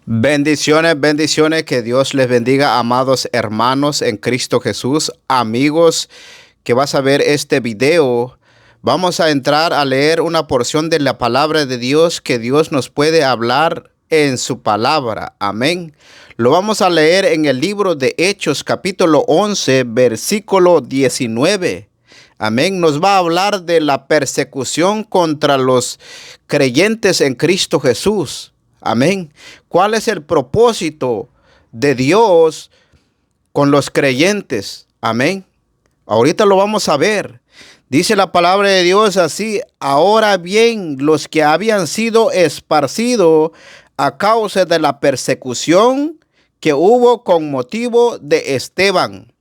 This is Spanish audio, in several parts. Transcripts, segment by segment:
Bendiciones, bendiciones, que Dios les bendiga, amados hermanos en Cristo Jesús, amigos que vas a ver este video. Vamos a entrar a leer una porción de la palabra de Dios que Dios nos puede hablar en su palabra. Amén. Lo vamos a leer en el libro de Hechos, capítulo 11, versículo 19. Amén. Nos va a hablar de la persecución contra los creyentes en Cristo Jesús. Amén. ¿Cuál es el propósito de Dios con los creyentes? Amén. Ahorita lo vamos a ver. Dice la palabra de Dios así: ahora bien, los que habían sido esparcidos a causa de la persecución que hubo con motivo de Esteban.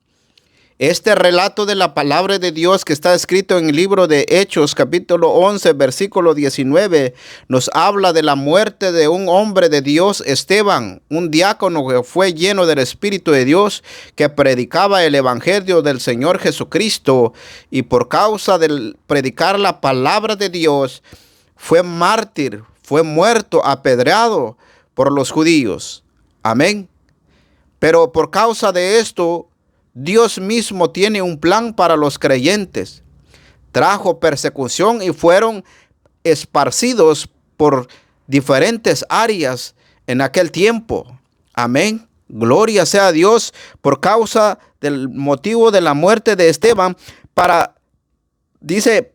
Este relato de la palabra de Dios que está escrito en el libro de Hechos, capítulo 11, versículo 19, nos habla de la muerte de un hombre de Dios, Esteban, un diácono que fue lleno del Espíritu de Dios, que predicaba el evangelio del Señor Jesucristo, y por causa de predicar la palabra de Dios, fue mártir, fue muerto, apedreado por los judíos. Amén. Pero por causa de esto, Dios mismo tiene un plan para los creyentes. Trajo persecución y fueron esparcidos por diferentes áreas en aquel tiempo. Amén. Gloria sea a Dios por causa del motivo de la muerte de Esteban. Dice,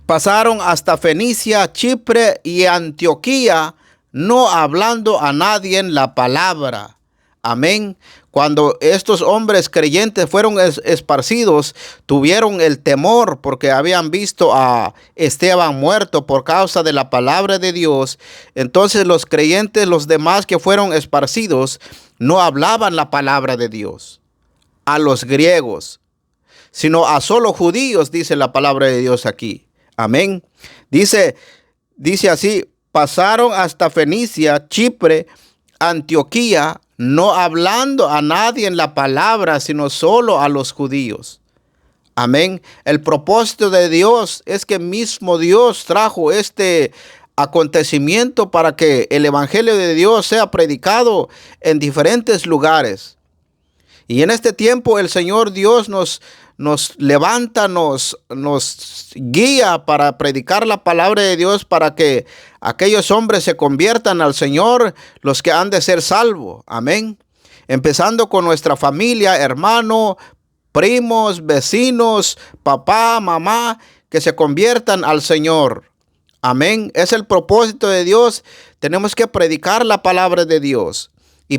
pasaron hasta Fenicia, Chipre y Antioquía, no hablando a nadie en la palabra. Amén. Cuando estos hombres creyentes fueron esparcidos, tuvieron el temor porque habían visto a Esteban muerto por causa de la palabra de Dios. Entonces los creyentes, los demás que fueron esparcidos, no hablaban la palabra de Dios a los griegos, sino a solo judíos, dice la palabra de Dios aquí. Amén. Dice así: pasaron hasta Fenicia, Chipre, Antioquía, no hablando a nadie en la palabra, sino solo a los judíos. Amén. El propósito de Dios es que mismo Dios trajo este acontecimiento para que el evangelio de Dios sea predicado en diferentes lugares. Y en este tiempo el Señor Dios nos levanta, nos guía para predicar la palabra de Dios, para que aquellos hombres se conviertan al Señor, los que han de ser salvos. Amén. Empezando con nuestra familia, hermano, primos, vecinos, papá, mamá, que se conviertan al Señor. Amén. Es el propósito de Dios. Tenemos que predicar la palabra de Dios.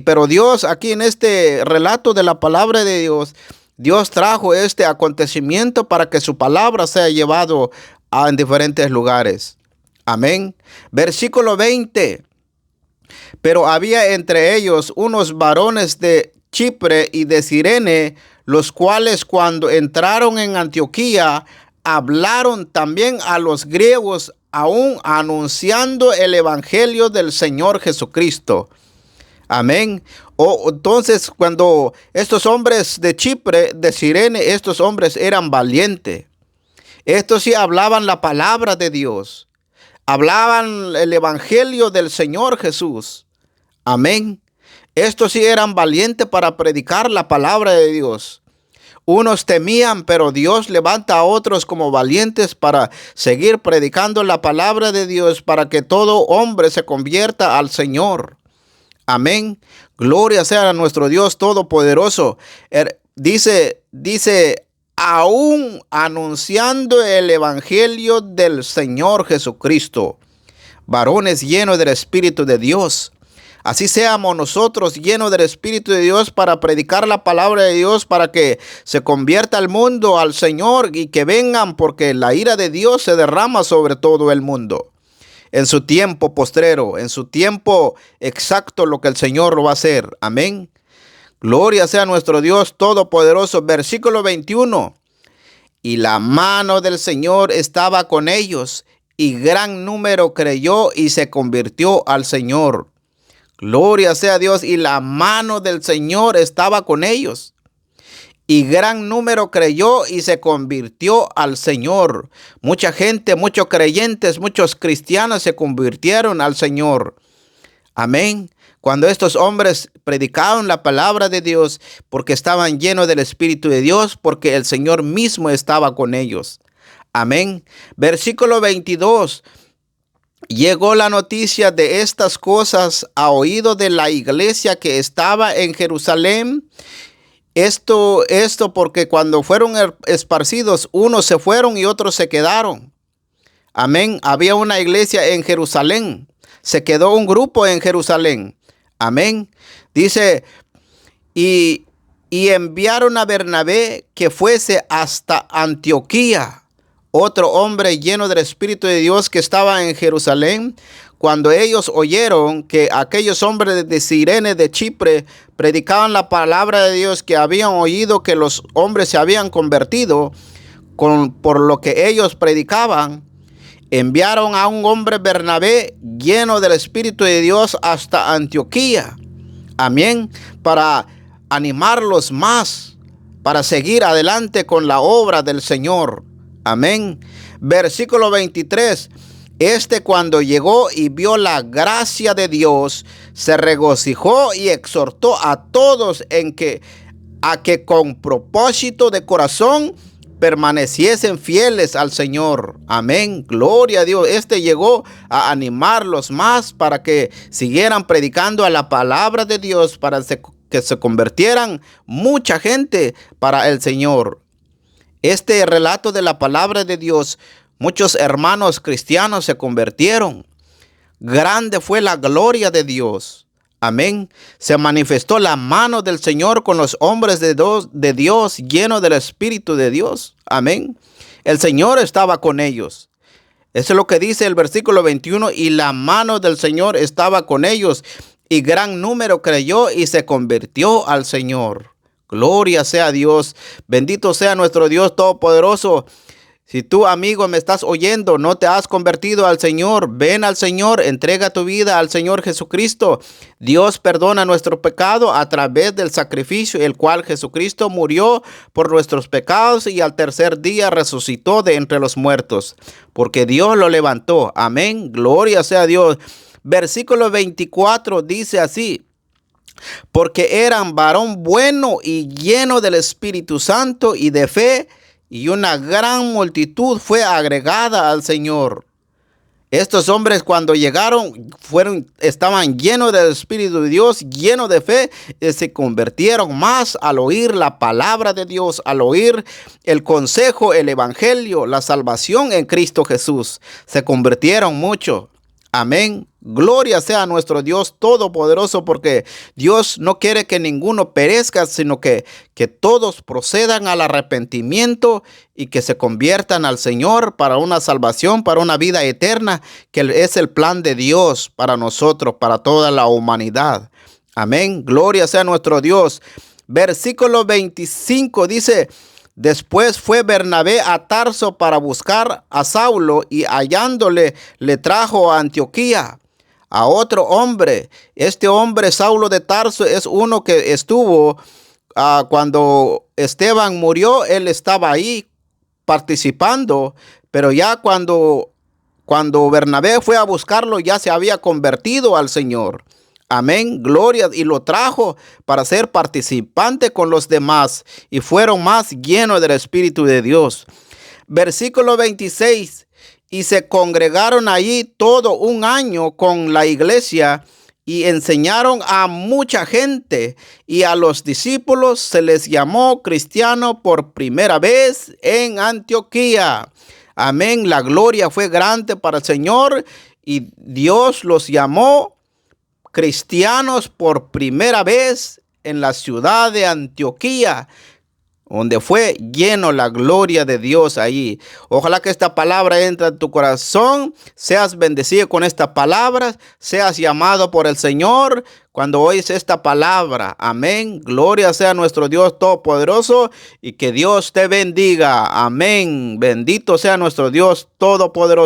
Pero Dios, aquí en este relato de la palabra de Dios, Dios trajo este acontecimiento para que su palabra sea llevado en diferentes lugares. Amén. Versículo 20. Pero había entre ellos unos varones de Chipre y de Cirene, los cuales cuando entraron en Antioquía, hablaron también a los griegos, aún anunciando el evangelio del Señor Jesucristo. Amén. Entonces, cuando estos hombres de Chipre, de Cirene, estos hombres eran valientes. Estos sí hablaban la palabra de Dios. Hablaban el evangelio del Señor Jesús. Amén. Estos sí eran valientes para predicar la palabra de Dios. Unos temían, pero Dios levanta a otros como valientes para seguir predicando la palabra de Dios, para que todo hombre se convierta al Señor. Amén. Gloria sea a nuestro Dios Todopoderoso. Dice, aún anunciando el evangelio del Señor Jesucristo. Varones llenos del Espíritu de Dios. Así seamos nosotros llenos del Espíritu de Dios para predicar la palabra de Dios, para que se convierta el mundo al Señor y que vengan, porque la ira de Dios se derrama sobre todo el mundo. En su tiempo postrero, en su tiempo exacto, lo que el Señor lo va a hacer. Amén. Gloria sea a nuestro Dios Todopoderoso. Versículo 21. Y la mano del Señor estaba con ellos, y gran número creyó y se convirtió al Señor. Gloria sea a Dios. Y la mano del Señor estaba con ellos, y gran número creyó y se convirtió al Señor. Mucha gente, muchos creyentes, muchos cristianos se convirtieron al Señor. Amén. Cuando estos hombres predicaban la palabra de Dios, porque estaban llenos del Espíritu de Dios, porque el Señor mismo estaba con ellos. Amén. Versículo 22. Llegó la noticia de estas cosas a oído de la iglesia que estaba en Jerusalén. Esto porque cuando fueron esparcidos, unos se fueron y otros se quedaron. Amén. Había una iglesia en Jerusalén. Se quedó un grupo en Jerusalén. Amén. Dice, y enviaron a Bernabé que fuese hasta Antioquía. Otro hombre lleno del Espíritu de Dios que estaba en Jerusalén. Cuando ellos oyeron que aquellos hombres de Cirene, de Chipre, predicaban la palabra de Dios, que habían oído que los hombres se habían convertido por lo que ellos predicaban, enviaron a un hombre, Bernabé, lleno del Espíritu de Dios, hasta Antioquía. Amén. Para animarlos más, para seguir adelante con la obra del Señor. Amén. Versículo 23. Cuando llegó y vio la gracia de Dios, se regocijó y exhortó a todos a que con propósito de corazón permaneciesen fieles al Señor. Amén. Gloria a Dios. Llegó a animarlos más para que siguieran predicando a la palabra de Dios, para que se convirtieran mucha gente para el Señor. Este relato de la palabra de Dios, muchos hermanos cristianos se convirtieron. Grande fue la gloria de Dios. Amén. Se manifestó la mano del Señor con los hombres de Dios llenos del Espíritu de Dios. Amén. El Señor estaba con ellos. Eso es lo que dice el versículo 21. Y la mano del Señor estaba con ellos, y gran número creyó y se convirtió al Señor. Gloria sea a Dios. Bendito sea nuestro Dios Todopoderoso. Si tú, amigo, me estás oyendo, no te has convertido al Señor, ven al Señor, entrega tu vida al Señor Jesucristo. Dios perdona nuestro pecado a través del sacrificio, el cual Jesucristo murió por nuestros pecados y al tercer día resucitó de entre los muertos, porque Dios lo levantó. Amén. Gloria sea a Dios. Versículo 24 dice así: porque eran varón bueno y lleno del Espíritu Santo y de fe, y una gran multitud fue agregada al Señor. Estos hombres, cuando llegaron, estaban llenos del Espíritu de Dios, llenos de fe, y se convirtieron más al oír la palabra de Dios, al oír el consejo, el evangelio, la salvación en Cristo Jesús. Se convirtieron mucho. Amén. Gloria sea a nuestro Dios Todopoderoso, porque Dios no quiere que ninguno perezca, sino que todos procedan al arrepentimiento y que se conviertan al Señor para una salvación, para una vida eterna, que es el plan de Dios para nosotros, para toda la humanidad. Amén. Gloria sea a nuestro Dios. Versículo 25 dice: después fue Bernabé a Tarso para buscar a Saulo, y hallándole le trajo a Antioquía a otro hombre. Este hombre, Saulo de Tarso, es uno que estuvo cuando Esteban murió. Él estaba ahí participando, pero ya cuando Bernabé fue a buscarlo, ya se había convertido al Señor. Amén, gloria, y lo trajo para ser participante con los demás, y fueron más llenos del Espíritu de Dios. Versículo 26, y se congregaron allí todo un año con la iglesia, y enseñaron a mucha gente, y a los discípulos se les llamó cristianos por primera vez en Antioquía. Amén, la gloria fue grande para el Señor, y Dios los llamó cristianos por primera vez en la ciudad de Antioquía, donde fue lleno la gloria de Dios ahí. Ojalá que esta palabra entre en tu corazón, seas bendecido con esta palabra, seas llamado por el Señor cuando oyes esta palabra. Amén. Gloria sea a nuestro Dios Todopoderoso, y que Dios te bendiga. Amén. Bendito sea nuestro Dios Todopoderoso.